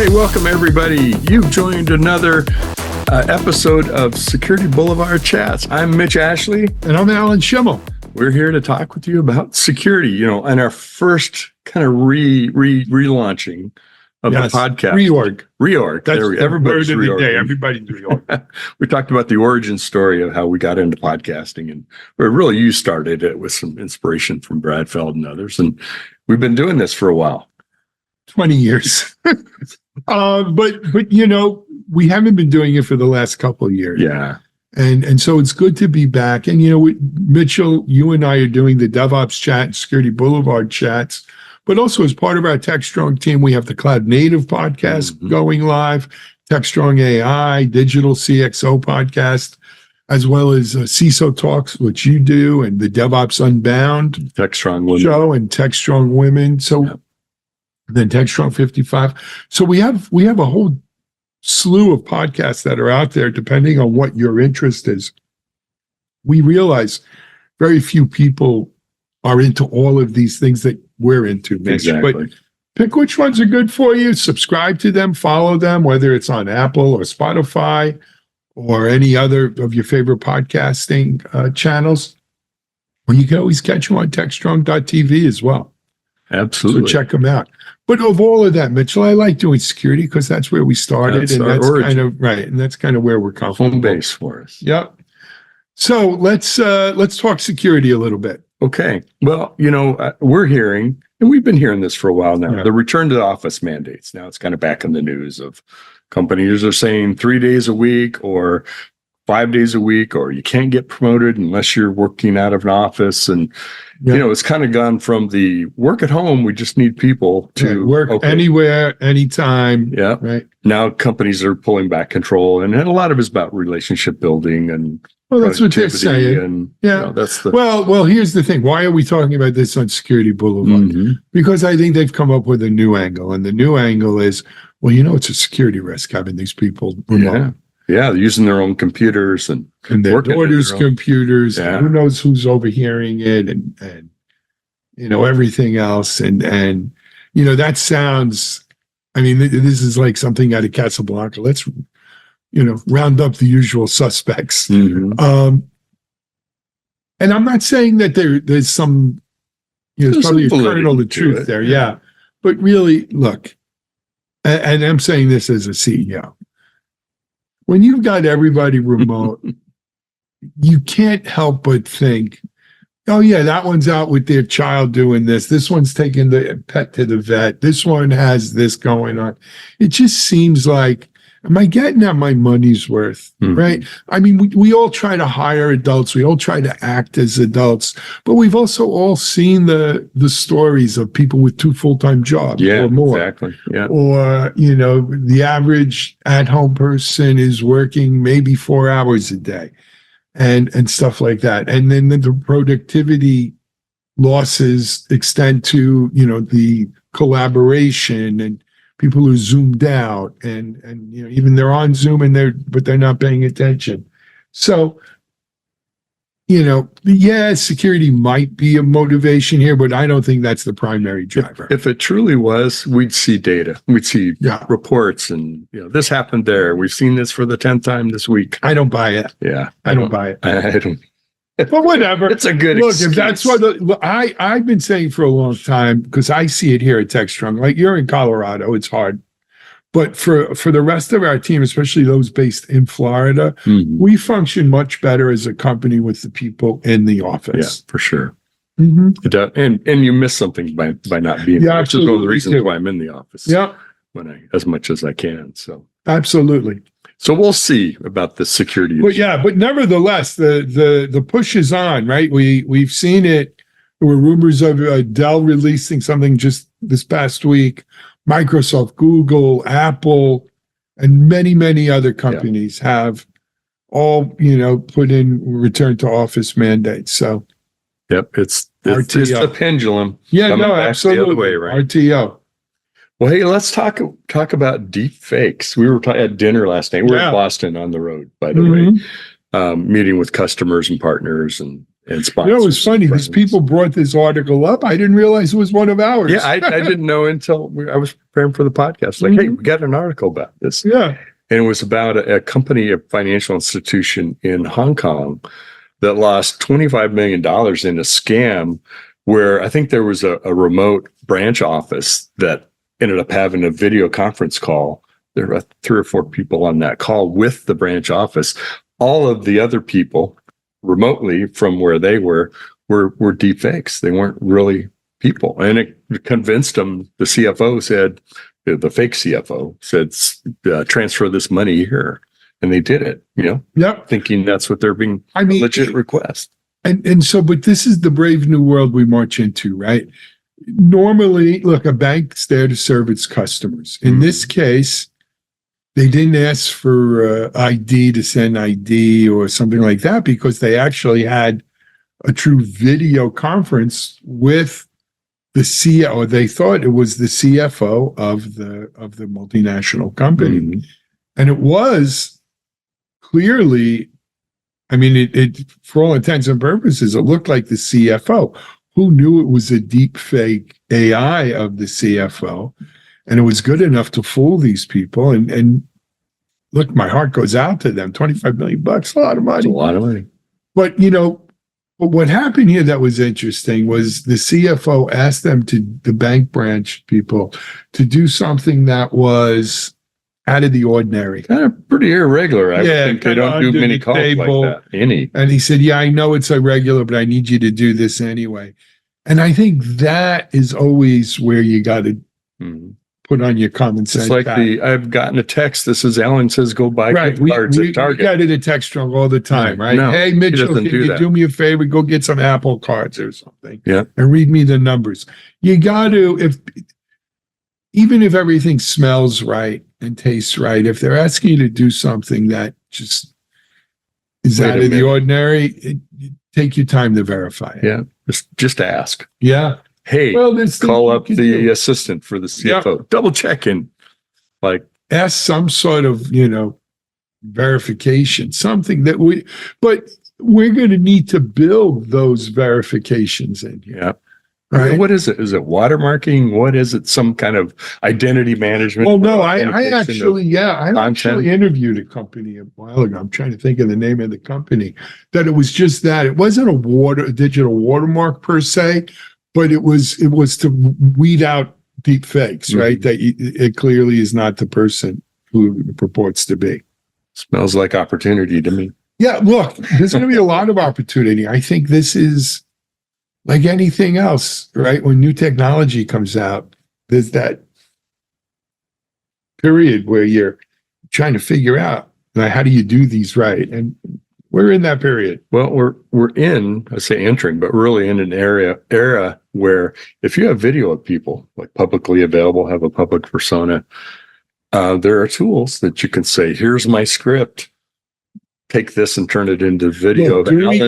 Welcome everybody. You've joined another episode of Security Boulevard Chats. I'm Mitch Ashley. And I'm Alan Schimmel. We're here to talk with you about security, and our first kind of relaunching of the podcast. Reorg. That's everybody's word of the day. Everybody's reorg. We talked about the origin story of how we got into podcasting, and really you started it with some inspiration from Brad Feld and others. And we've been doing this for a while. 20 years. But we haven't been doing it for the last couple of years. Yeah. And so it's good to be back. And, Mitchell, you and I are doing the DevOps chat and Security Boulevard chats, but also as part of our TechStrong team, we have the Cloud Native podcast going live, TechStrong AI, Digital CXO podcast, as well as CISO Talks, which you do, and the DevOps Unbound TechStrong Women show and TechStrong Women. So then TechStrong 55. So we have a whole slew of podcasts that are out there, depending on what your interest is. We realize very few people are into all of these things that we're into, Mitch. Exactly. But pick which ones are good for you, subscribe to them, follow them, whether it's on Apple or Spotify or any other of your favorite podcasting channels. Or you can always catch them on techstrong.tv as well. Absolutely. So check them out. But of all of that, Mitchell, I like doing security because that's where we started. That's that's kind of where we're comfortable. Home base for us. Yep. So let's talk security a little bit. Okay. Well, we're hearing, and we've been hearing this for a while now, the return to the office mandates. Now it's kind of back in the news of companies are saying 3 days a week or 5 days a week, or you can't get promoted unless you're working out of an office. And, it's kind of gone from the work at home, we just need people to work anywhere, anytime. Yeah. Right. Now companies are pulling back control, and a lot of it's about relationship building and that's what they're saying. And, that's well, here's the thing. Why are we talking about this on Security Boulevard? Because I think they've come up with a new angle, and the new angle is, it's a security risk having these people remote. Yeah, they're using their own computers and their daughters' computers. And who knows who's overhearing it and everything else. And that sounds, this is like something out of Casablanca. Let's, round up the usual suspects. And I'm not saying that there's some, there's probably a kernel of truth there. Yeah. But really, look, and I'm saying this as a CEO. When you've got everybody remote, you can't help but think, oh yeah, that one's out with their child doing this. This one's taking the pet to the vet. This one has this going on. It just seems like, am I getting at my money's worth? Right? We all try to hire adults. We all try to act as adults, but we've also all seen the stories of people with 2 full-time jobs or more. Exactly. Yeah. Or, the average at-home person is working maybe 4 hours a day and stuff like that. And then the productivity losses extend to, the collaboration and people who zoomed out and even they're on Zoom but they're not paying attention. So, security might be a motivation here, but I don't think that's the primary driver. If it truly was, we'd see data. We'd see reports and, this happened there. We've seen this for the 10th time this week. I don't buy it. Yeah. I don't buy it. I don't. But whatever. It's a good look. excuse. If that's what I've been saying for a long time, because I see it here at TechStrong. Like you're in Colorado, it's hard. But for the rest of our team, especially those based in Florida, we function much better as a company with the people in the office. Yeah, for sure. And you miss something by not being there, which is one of the reasons why I'm in the office. Yeah, as much as I can. So absolutely. So we'll see about the security. But nevertheless, the push is on, right? We've seen it. There were rumors of Dell releasing something just this past week. Microsoft, Google, Apple, and many, many other companies have all, put in return to office mandates. So, it's a pendulum. Yeah, no, absolutely. The other way, right? RTO. Well, hey, let's talk about Deepfakes. We were at dinner last night. We're in Boston on the road, by the way, meeting with customers and partners, and and You sponsors. know, it was funny. These people brought this article up. I didn't realize it was one of ours. Yeah, I didn't know until I was preparing for the podcast. Like, hey, we got an article about this. Yeah. And it was about a company, a financial institution in Hong Kong that lost $25 million in a scam where I think there was a remote branch office that ended up having a video conference call. There were 3 or 4 people on that call with the branch office. All of the other people remotely from where they were deepfakes. They weren't really people. And it convinced them. The CFO said, the fake CFO said, transfer this money here. And they did it, Yep. thinking that's what they're being a legit request. And so, but this is the brave new world we march into, right? Normally, look, a bank's there to serve its customers. In this case, they didn't ask for ID to send ID or something like that because they actually had a true video conference with the CEO, or they thought it was the CFO of the multinational company. Mm-hmm. And it was clearly, I mean, it for all intents and purposes, it looked like the CFO. Who knew it was a deep fake AI of the CFO? And it was good enough to fool these people. And look, my heart goes out to them. $25 million, a lot of money. It's a lot of money. But, what happened here that was interesting was the CFO asked them the bank branch people to do something that was out of the ordinary. Kind of pretty irregular. I think they don't do many calls like that. And he said, yeah, I know it's irregular, but I need you to do this anyway. And I think that is always where you got to put on your common sense. It's like I've gotten a text. This is Alan says go buy cards at Target. We got it a text from all the time, right? No, hey, Mitchell, can you do me a favor? Go get some Apple cards or something. Yeah. And read me the numbers. You got to, even if everything smells right and tastes right, if they're asking you to do something that just is out of the ordinary, take your time to verify it. Yeah. Just ask. Yeah. Hey, call up the assistant for the CFO. Yep. Double checking. Like, ask some sort of, verification, something that but we're going to need to build those verifications in here. Yeah. Right. What is it? Is it watermarking? What is it? Some kind of identity management? Well, no, I actually interviewed a company a while ago. I'm trying to think of the name of the company. That it was just that. It wasn't a digital watermark per se, but it was to weed out deep fakes, right? That it clearly is not the person who it purports to be. Smells like opportunity to me. Yeah, look, there's going to be a lot of opportunity. I think this is like anything else, right? When new technology comes out, there's that period where you're trying to figure out, like, how do you do these right? And we're in that period. Well, we're in, I say entering, but really in an era where if you have video of people, like publicly available, have a public persona, there are tools that you can say, here's my script. Take this and turn it into video.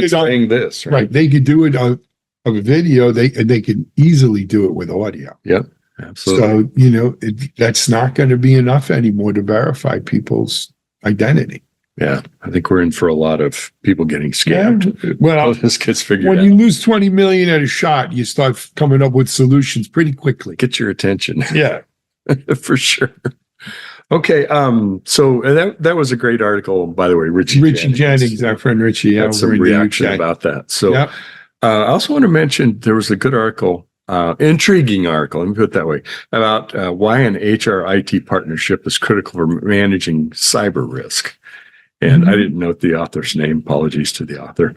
Saying this, right? They could do it of a video. They can easily do it with audio. Yep, absolutely. So that's not going to be enough anymore to verify people's identity. Yeah, I think we're in for a lot of people getting scammed. Yeah. Well, this gets figured out. When you lose 20 million at a shot, you start coming up with solutions pretty quickly. Get your attention. Yeah, for sure. Okay, so that was a great article, by the way. Richie Jennings, our friend Richie, had some reaction about that. So I also want to mention there was a good article, intriguing article, let me put it that way, about why an HR IT partnership is critical for managing cyber risk. And I didn't note the author's name. Apologies to the author.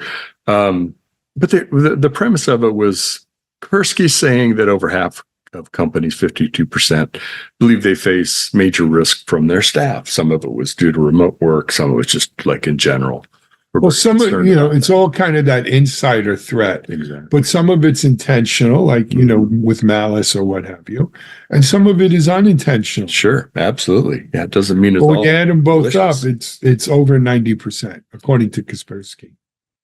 But the premise of it was Kursky saying that over half of companies, 52%, believe they face major risk from their staff. Some of it was due to remote work. Some of it's just like in general. Well, some of it's all kind of that insider threat. Exactly. But some of it's intentional, like, with malice or what have you. And some of it is unintentional. Sure, absolutely. Yeah, it doesn't mean it's all you add them both malicious. Up, it's over 90%, according to Kaspersky.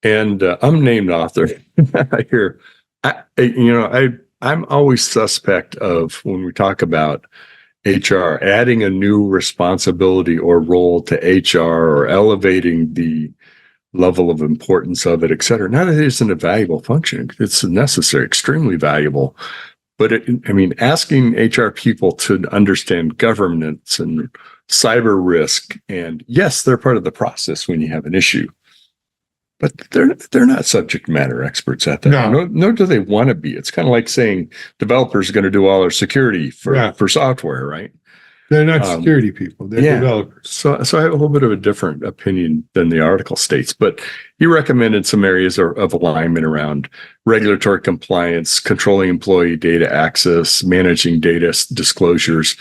And unnamed author here. I'm always suspect of when we talk about HR, adding a new responsibility or role to HR or elevating the level of importance of it, et cetera. Not that it isn't a valuable function. It's necessary, extremely valuable. But asking HR people to understand governance and cyber risk, and yes, they're part of the process when you have an issue, but they're not subject matter experts at that. No. Nor do they want to be. It's kind of like saying developers are going to do all our security for software, right? They're not security people. They're developers. So I have a little bit of a different opinion than the article states, but he recommended some areas of alignment around regulatory compliance, controlling employee data access, managing data disclosures,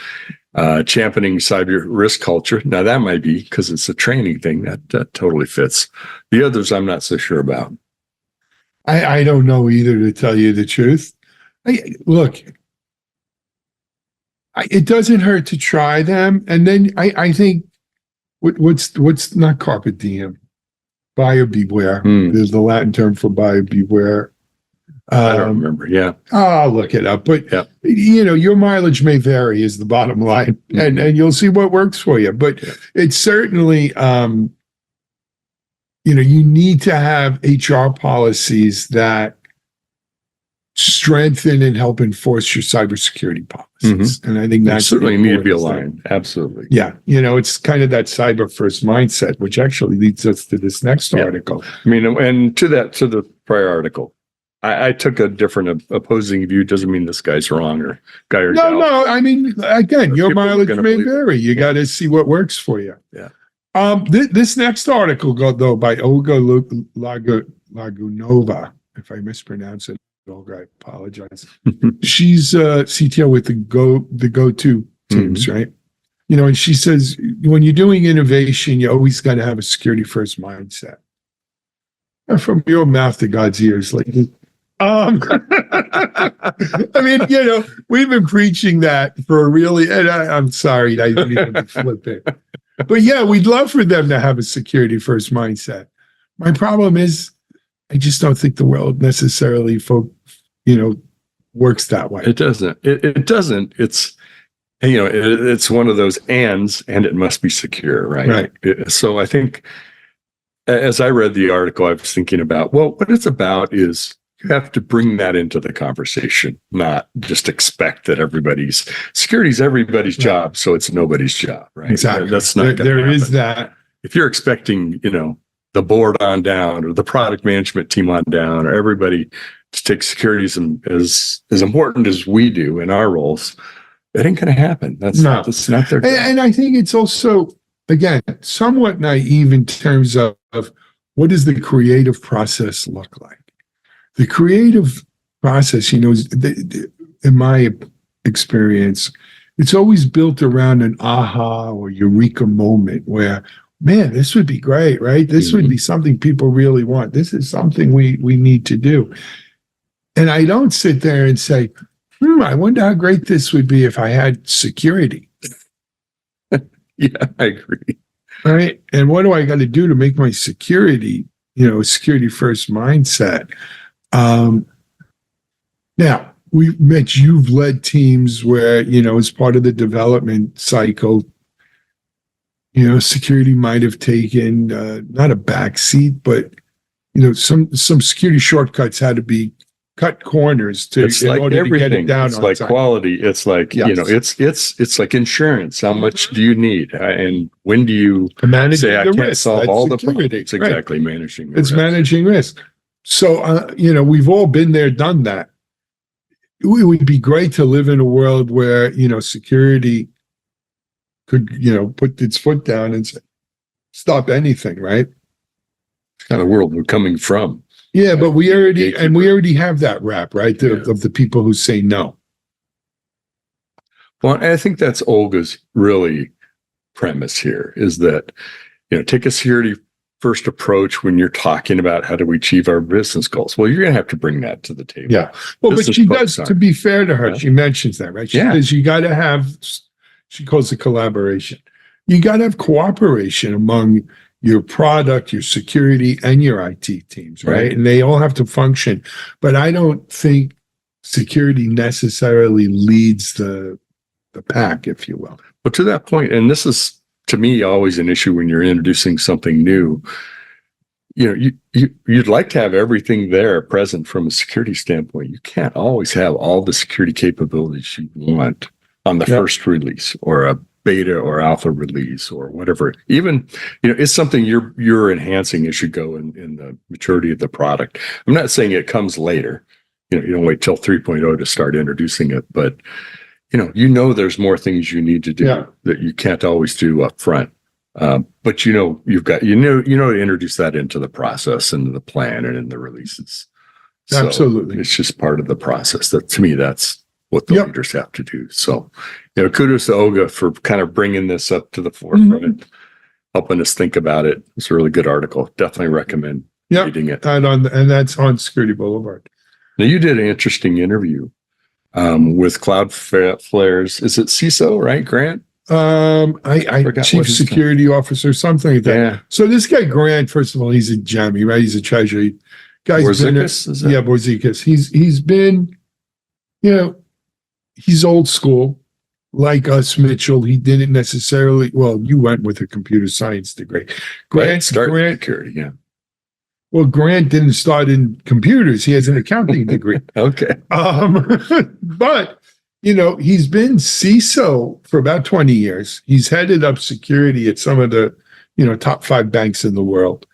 championing cyber risk culture. Now that might be because it's a training thing that totally fits. The others I'm not so sure about. I don't know either, to tell you the truth. Look, it doesn't hurt to try them. And then I think what's not carpe diem, buyer beware. There's the Latin term for buyer beware. I don't remember. Yeah. I'll look it up. But, your mileage may vary is the bottom line. And you'll see what works for you. But it's certainly, you need to have HR policies that strengthen and help enforce your cybersecurity policies. And I think that's certainly need to be aligned. Absolutely. Yeah. It's kind of that cyber first mindset, which actually leads us to this next article. And to the prior article, I took a different opposing view. Doesn't mean this guy's wrong or guy or gal. No. Again, your mileage may vary. You got to see what works for you. Yeah. This next article, though, by Olga Lagunova, if I mispronounce it, Olga, I apologize. She's CTO with the Go2 teams, right? And she says, when you're doing innovation, you always got to have a security first mindset. And from your mouth to God's ears, we've been preaching that for and I'm sorry, I didn't even flip it. But yeah, we'd love for them to have a security first mindset. My problem is, I just don't think the world necessarily, works that way. It doesn't. It doesn't. It's, it's one of those and it must be secure, right? Right. So I think, as I read the article, I was thinking about, what it's about is you have to bring that into the conversation, not just expect that security's everybody's job, so it's nobody's job, right? Exactly. That's not there is that. If you're expecting, the board on down or the product management team on down or everybody to take security as important as we do in our roles, that ain't going to happen. That's not their job. And I think it's also, again, somewhat naive in terms of what does the creative process look like? The creative process, in my experience, it's always built around an aha or eureka moment where, man, this would be great, right? This would be something people really want. This is something we need to do. And I don't sit there and say, I wonder how great this would be if I had security. Yeah, I agree. Right. And what do I got to do to make my security, security first mindset? Now, you've led teams where, as part of the development cycle, security might have taken not a backseat, but, some security shortcuts had to be cut corners to get it down. It's like time. Quality. It's like, it's like insurance. How much do you need? And when do you say I can't solve all the problems? It's exactly managing risk. It's managing risk. So, we've all been there, done that. It would be great to live in a world where, security could, put its foot down and stop anything, right? It's kind of the world we're coming from. Yeah, but we already have that rap, right? Of the people who say no. Well, I think that's Olga's really premise here is that, take a security first approach when you're talking about how do we achieve our business goals. Well, you're going to have to bring that to the table. Yeah. Well, but she does, to be fair to her, she mentions that, right? She says you got to have, she calls it collaboration. You got to have cooperation among your product, your security, and your IT teams, right? And they all have to function. But I don't think security necessarily leads the pack, if you will. But to that point, and this is, to me, always an issue when you're introducing something new, you'd like to have everything there present from a security standpoint. You can't always have all the security capabilities you want on the first release or a beta or alpha release or whatever. Even, it's something you're enhancing as you go in the maturity of the product. I'm not saying it comes later. You don't wait till 3.0 to start introducing it, but there's more things you need to do that you can't always do up front. But you've got to introduce that into the process and the plan and in the releases. So absolutely, it's just part of the process. That to me, that's what the leaders have to do. So, kudos to Olga for kind of bringing this up to the forefront and helping us think about it. It's a really good article. Definitely recommend reading it. And that's on Security Boulevard. Now, you did an interesting interview with Cloudflare's. Is it CISO, right, Grant? I Chief Security Officer, something like that. Yeah. So this guy Grant, first of all, he's a gem, right? He's a treasury guy. Borzikis. He's been, he's old school, like us, Mitchell. He didn't necessarily. Well, you went with a computer science degree. Grant security, yeah. Well, Grant didn't start in computers. He has an accounting degree. Okay. But he's been CISO for about 20 years. He's headed up security at some of the, top 5 banks in the world.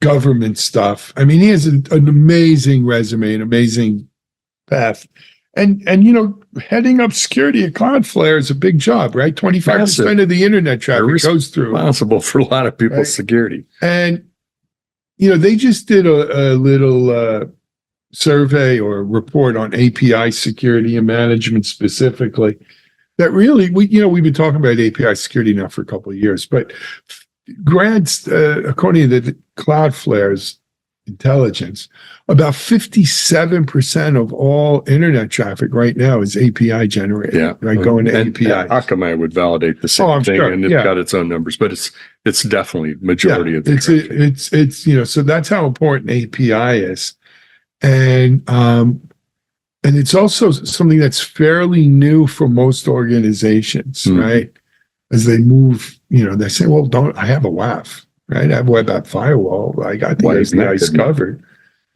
Government stuff. I mean, he has an amazing resume, an amazing path. And heading up security at Cloudflare is a big job, right? 25% of the internet traffic goes through. Responsible for a lot of people's security. And, they just did a little survey or report on API security and management specifically that really, we've been talking about API security now for a couple of years, but Grant's, according to the Cloudflare's intelligence, about 57% of all internet traffic right now is API generated, right? Going to API. Akamai would validate the same thing, and it's got its own numbers, but it's definitely majority of the traffic. So that's how important API is. And it's also something that's fairly new for most organizations, right? As they move, they say, well, I have a WAF, right? I have a web app firewall. I got the APIs covered.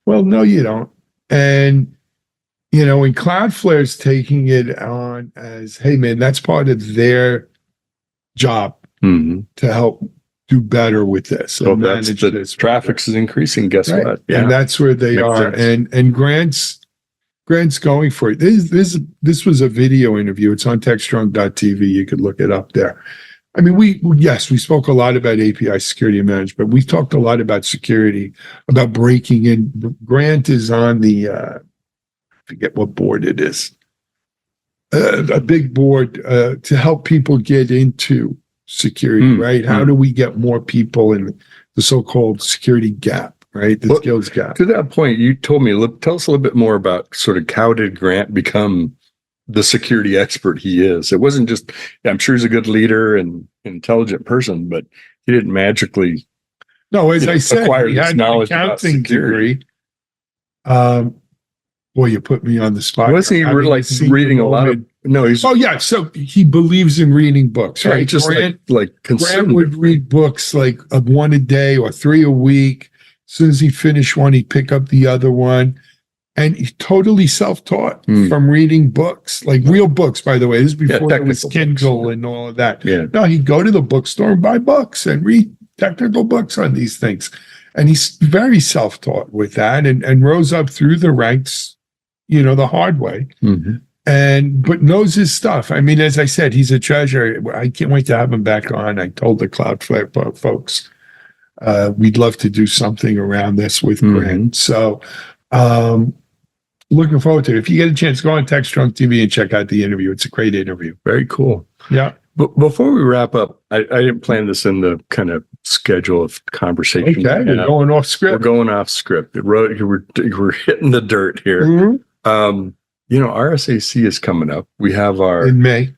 Well, no, you don't. And, when Cloudflare's taking it on as, hey, man, that's part of their job to help do better with this. So manage this. Traffic is increasing. Guess what? Yeah. And that's where they are. And Grant's going for it. This was a video interview. It's on techstrong.tv. You could look it up there. I mean, we spoke a lot about API security and management. We talked a lot about security, about breaking in. Grant is on the, I forget what board it is, a big board to help people get into security, right? How do we get more people in the so-called security gap, right? The skills gap. To that point, you told me, tell us a little bit more about sort of how did Grant become the security expert he is? It wasn't just, I'm sure he's a good leader and intelligent person, but he didn't magically I said, acquire he this had knowledge an about accounting security. degree. Boy, you put me on the spot. Wasn't he reading a lot of? No, he's. Oh yeah, so he believes in reading books, right? Just Grant would read books like one a day or 3 a week. As soon as he finished one, he'd pick up the other one, and he's totally self-taught from reading books, like real books. By the way, this is before there was Kindle and all of that. Yeah. No, he'd go to the bookstore and buy books and read technical books on these things, and he's very self-taught with that, and rose up through the ranks, the hard way. But knows his stuff. I mean, as I said, he's a treasure. I can't wait to have him back on. I told the Cloudflare folks we'd love to do something around this with Grant. So looking forward to it. If you get a chance, go on TechStrong TV and check out the interview. It's a great interview. Very cool. Yeah. But before we wrap up, I didn't plan this in the kind of schedule of conversation. Okay, we're going off script. We're going off script. We're hitting the dirt here. RSAC is coming up. We have our in May.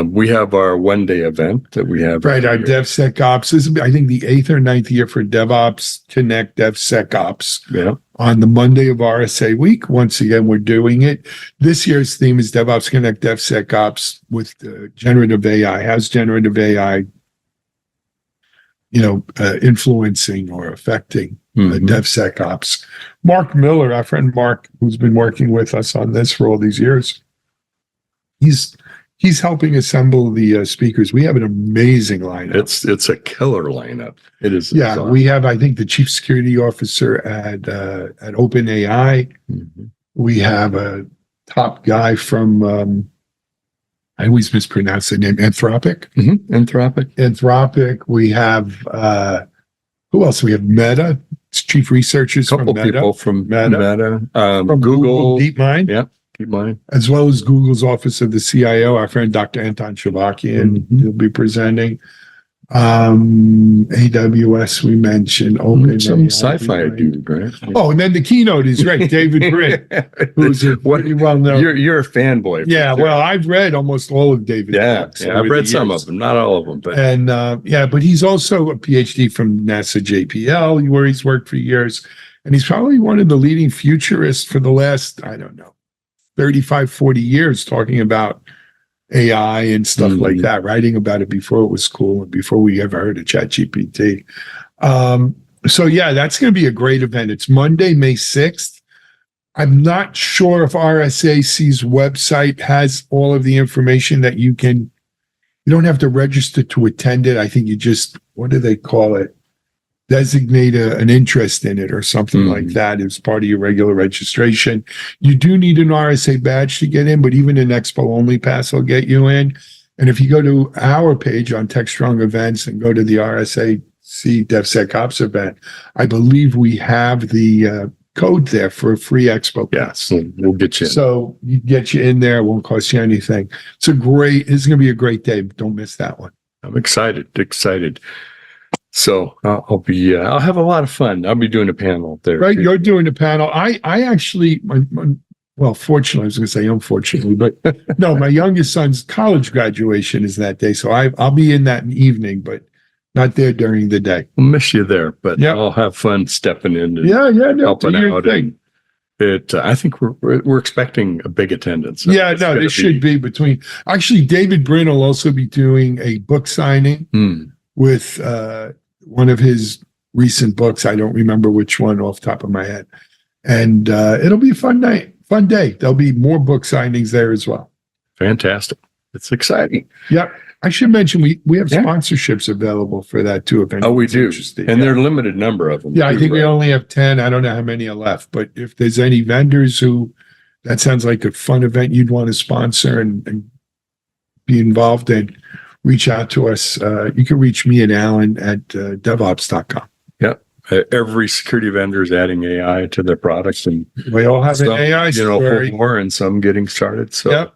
We have our one-day event that we have. Right, our DevSecOps. This is, I think, the 8th or 9th year for DevOps Connect DevSecOps. Yeah. On the Monday of RSA week. Once again, we're doing it. This year's theme is DevOps Connect DevSecOps with generative AI. How's generative AI influencing or affecting DevSecOps. Mark Miller, our friend Mark, who's been working with us on this for all these years, he's helping assemble the speakers. We have an amazing lineup. It's a killer lineup. It is. Yeah, we have, I think, the chief security officer at OpenAI. We have a top guy from I always mispronounce the name, Anthropic. Anthropic. We have who else? We have Meta, chief researchers from Meta. People from Meta. From Google DeepMind. Yep. DeepMind. As well as Google's Office of the CIO, our friend Dr. Anton Shavakian will be presenting. AWS, we mentioned. Some sci-fi dude, right? Oh, and then the keynote is great. David Brin, who's pretty well known. You're a fanboy. Yeah, well, I've read almost all of David's books. Yeah, I've read some of them, not all of them. But but he's also a PhD from NASA JPL, where he's worked for years. And he's probably one of the leading futurists for the last, 35, 40 years, talking about AI and stuff like that, writing about it before it was cool and before we ever heard of ChatGPT. So that's going to be a great event. It's Monday, May 6th. I'm not sure if RSAC's website has all of the information that you don't have to register to attend it. I think you just, what do they call it? Designate an interest in it or something like that as part of your regular registration. You do need an RSA badge to get in, but even an Expo Only Pass will get you in. And if you go to our page on TechStrong Events and go to the RSAC DevSecOps event, I believe we have the code there for a free Expo Pass. Yeah, we'll get you in. So you get you in there. It won't cost you anything. It's going to be a great day. Don't miss that one. I'm excited. So I'll have a lot of fun. I'll be doing a panel there. Right. You're doing a panel. I actually, fortunately, I was going to say unfortunately, but no, my youngest son's college graduation is that day. So I'll be in that evening, but not there during the day. I'll miss you there, but I'll have fun stepping in and helping out. I think we're expecting a big attendance. So there should be between. Actually, David Brin will also be doing a book signing with one of his recent books. I don't remember which one off the top of my head. And it'll be a fun day. There'll be more book signings there as well. Fantastic. It's exciting. Yep. I should mention we have sponsorships available for that too. If we do. And there are a limited number of them. Yeah, I think we only have 10. I don't know how many are left. But if there's any vendors that sounds like a fun event you'd want to sponsor and be involved in, reach out to us. You can reach me and Alan at devops.com. Yep. Every security vendor is adding AI to their products, and we all have an AI story. More and some getting started. So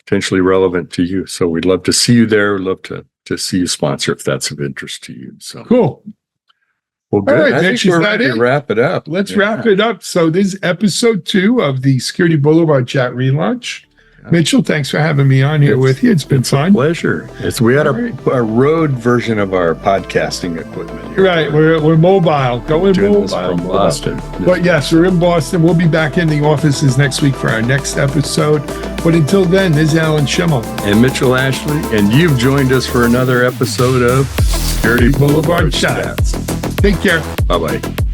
potentially relevant to you. So we'd love to see you there. We'd love to see you sponsor if that's of interest to you. So cool. Well, good. All right, I think we're ready to wrap it up. Let's wrap it up. So this is episode 2 of the Security Boulevard Chat relaunch. Mitchell, thanks for having me on here with you. It's been fun. Pleasure. We had a road version of our podcasting equipment here. Right. We're mobile. Going mobile. From Boston. But yes, we're in Boston. We'll be back in the offices next week for our next episode. But until then, this is Alan Schimmel. And Mitchell Ashley. And you've joined us for another episode of Security Boulevard Chats. Take care. Bye-bye.